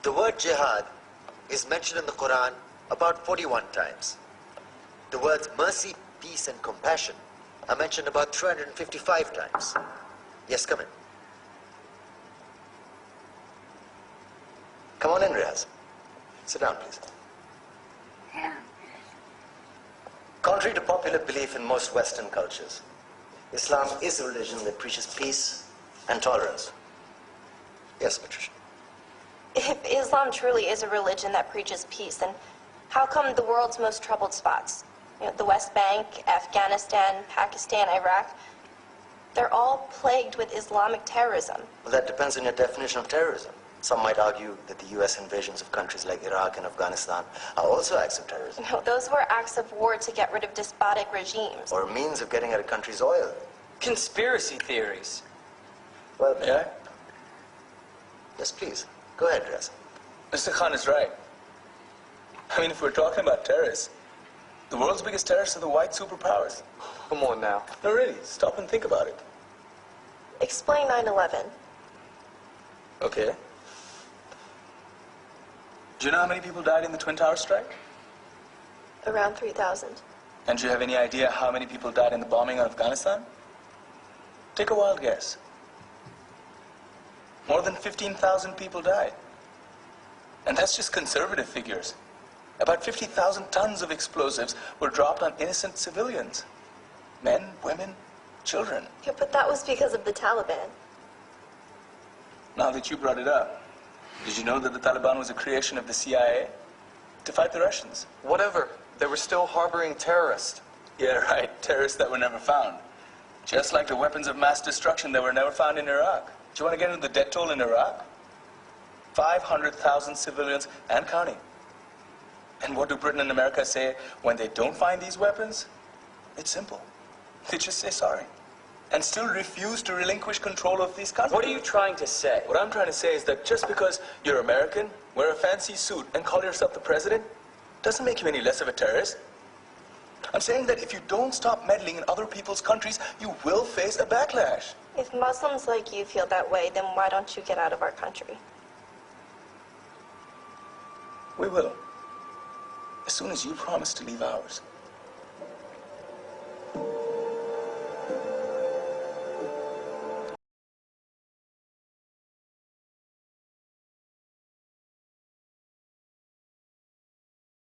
The word jihad is mentioned in the Quran about 41 times. The words mercy, peace, and compassion are mentioned about 355 times. Yes, come in. Come on in, Riaz. Sit down, please. Contrary to popular belief in most Western cultures, Islam is a religion that preaches peace and tolerance. Yes, Patricia. If Islam truly is a religion that preaches peace, then how come the world's most troubled spots, the West Bank, Afghanistan, Pakistan, Iraq, they're all plagued with Islamic terrorism? Well, that depends on your definition of terrorism. Some might argue that the U.S. invasions of countries like Iraq and Afghanistan are also acts of terrorism. No, those were acts of war to get rid of despotic regimes. Or a means of getting at a country's oil. Conspiracy theories. Well, May I? Yes, please. Go ahead, Riaz. Mr. Khan is right. I mean, if we're talking about terrorists, the world's biggest terrorists are the white superpowers. Come on now. No, really, stop and think about it. Explain 9/11. Okay. Do you know how many people died in the Twin Towers strike? Around 3,000. And do you have any idea how many people died in the bombing of Afghanistan? Take a wild guess. More than 15,000 people died. And that's just conservative figures. About 50,000 tons of explosives were dropped on innocent civilians. Men, women, children. Yeah, but that was because of the Taliban. Now that you brought it up, did you know that the Taliban was a creation of the CIA to fight the Russians? Whatever. They were still harboring terrorists. Yeah, right. Terrorists that were never found. Just like the weapons of mass destruction that were never found in Iraq. Do you want to get into the death toll in Iraq? 500,000 civilians and counting. And what do Britain and America say when they don't find these weapons? It's simple. They just say sorry. And still refuse to relinquish control of these countries. What are you trying to say? What I'm trying to say is that just because you're American, wear a fancy suit, and call yourself the president, doesn't make you any less of a terrorist. I'm saying that if you don't stop meddling in other people's countries, you will face a backlash. If Muslims like you feel that way, then why don't you get out of our country? We will. As soon as you promise to leave ours.